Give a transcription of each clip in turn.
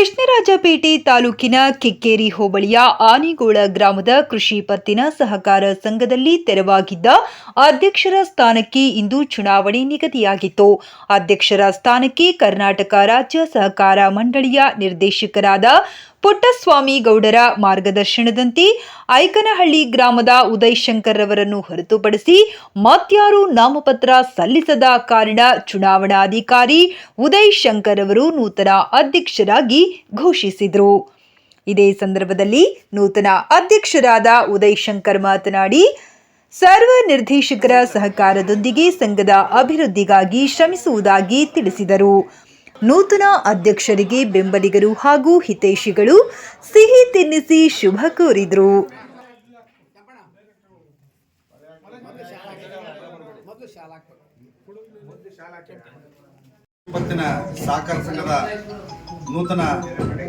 ಕೃಷ್ಣರಾಜಪೇಟೆ ತಾಲೂಕಿನ ಕಿಕ್ಕೇರಿ ಹೋಬಳಿಯ ಆನಿಗೋಳ ಗ್ರಾಮದ ಕೃಷಿ ಪತ್ತಿನ ಸಹಕಾರ ಸಂಘದಲ್ಲಿ ತೆರವಾಗಿದ್ದ ಅಧ್ಯಕ್ಷರ ಸ್ಥಾನಕ್ಕೆ ಇಂದು ಚುನಾವಣೆ ನಿಗದಿಯಾಗಿತ್ತು. ಅಧ್ಯಕ್ಷರ ಸ್ಥಾನಕ್ಕೆ ಕರ್ನಾಟಕ ರಾಜ್ಯ ಸಹಕಾರ ಮಂಡಳಿಯ ನಿರ್ದೇಶಕರಾದ ಪುಟ್ಟಸ್ವಾಮಿ ಗೌಡರ ಮಾರ್ಗದರ್ಶನದಂತೆ ಐಕನಹಳ್ಳಿ ಗ್ರಾಮದ ಉದಯ್ ಶಂಕರ್ ರವರನ್ನು ಹೊರತುಪಡಿಸಿ ಮತ್ಯಾರೂ ನಾಮಪತ್ರ ಸಲ್ಲಿಸದ ಕಾರಣ ಚುನಾವಣಾಧಿಕಾರಿ ಉದಯ್ ಶಂಕರ್ ಅವರು ನೂತನ ಅಧ್ಯಕ್ಷರಾಗಿ ಘೋಷಿಸಿದರು. ಇದೇ ಸಂದರ್ಭದಲ್ಲಿ ನೂತನ ಅಧ್ಯಕ್ಷರಾದ ಉದಯ್ ಶಂಕರ್ ಮಾತನಾಡಿ, ಸರ್ವ ನಿರ್ದೇಶಕರ ಸಹಕಾರದೊಂದಿಗೆ ಸಂಘದ ಅಭಿವೃದ್ಧಿಗಾಗಿ ಶ್ರಮಿಸುವುದಾಗಿ ತಿಳಿಸಿದರು. ನೂತನ ಅಧ್ಯಕ್ಷರಿಗೆ ಬೆಂಬಲಿಗರು ಹಾಗೂ ಹಿತೈಷಿಗಳು ಸಿಹಿ ತಿನ್ನಿಸಿ ಶುಭ ಕೋರಿದರು. ಪತ್ತಿನ ಸಹಕಾರ ಸಂಘದ ನೂತನ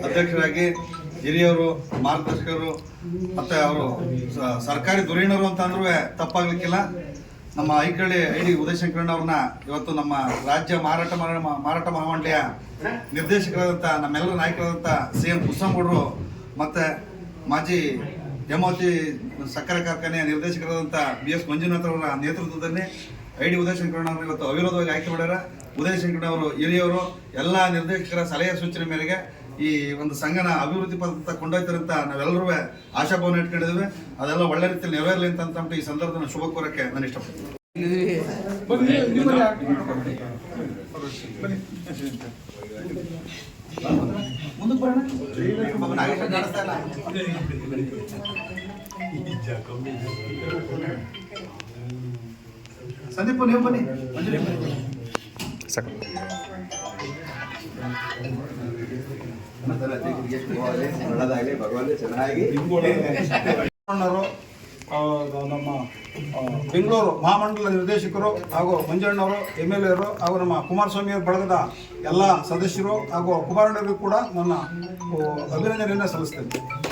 ಅಧ್ಯಕ್ಷರಾಗಿ ಹಿರಿಯವರು, ಮಾರ್ಗದರ್ಶಕರು ಮತ್ತು ಅವರು ಸರ್ಕಾರಿ ಧುರೀಣರು ಅಂತ ಅಂದ್ರೂ ತಪ್ಪಾಗಲಿಕ್ಕಿಲ್ಲ. ನಮ್ಮ ಐಕಳ್ಳಿ ಉದಯ್ ಶಂಕರಣ್ಣವ್ರನ್ನ ಇವತ್ತು ನಮ್ಮ ರಾಜ್ಯ ಮಾರಾಟ ಮಹಾಮಂಡಳಿಯ ನಿರ್ದೇಶಕರಾದಂಥ ನಮ್ಮೆಲ್ಲರ ನಾಯಕರಾದಂಥ CM ಕುಸ್ಸಂಗೌಡರು ಮತ್ತು ಮಾಜಿ ಹೇಮಾವತಿ ಸಕ್ಕರೆ ಕಾರ್ಖಾನೆಯ ನಿರ್ದೇಶಕರಾದಂಥ BS ಮಂಜುನಾಥ್ ಅವರ ನೇತೃತ್ವದಲ್ಲಿ ಉದಯ್ ಶಂಕರಣ್ಣವ್ರನ್ನ ಇವತ್ತು ಅವಿರೋಧವಾಗಿ ಆಯ್ಕೆ ಮಾಡ್ಯಾರ. ಉದಯ್ ಶಂಕರಣ್ಣವರು ಹಿರಿಯವರು, ಎಲ್ಲ ನಿರ್ದೇಶಕರ ಸಲಹೆ ಸೂಚನೆ ಮೇರೆಗೆ ಈ ಒಂದು ಸಂಘನ ಅಭಿವೃದ್ಧಿ ಪಥ ಕೊಂಡೊಯ್ತಾರಂತ ನಾವೆಲ್ಲರೂ ಆಶಾಭಾವನೆ ಇಟ್ಕೊಂಡಿದ್ದೇವೆ. ಅದೆಲ್ಲ ಒಳ್ಳೆ ರೀತಿಯಲ್ಲಿ ನೆರವೇರಲಿ ಅಂತ ಈ ಸಂದರ್ಭದಲ್ಲಿ ಶುಭ ಕೋರಕ್ಕೆ ನಾನು ಇಷ್ಟಪಡ್ತೀನಿ. ಸಂದೀಪ್ ನೀವು ಬನ್ನಿ. ನಮ್ಮ ಬೆಂಗಳೂರು ಮಹಾಮಂಡಲ ನಿರ್ದೇಶಕರು ಹಾಗೂ ಮಂಜಣ್ಣವರು MLA ಹಾಗೂ ನಮ್ಮ ಕುಮಾರಸ್ವಾಮಿ ಬಳಗದ ಎಲ್ಲ ಸದಸ್ಯರು ಹಾಗೂ ಕುಮಾರಣ್ಣರಿಗೂ ಕೂಡ ನನ್ನ ಅಭಿನಂದನೆಯನ್ನು ಸಲ್ಲಿಸ್ತೇನೆ.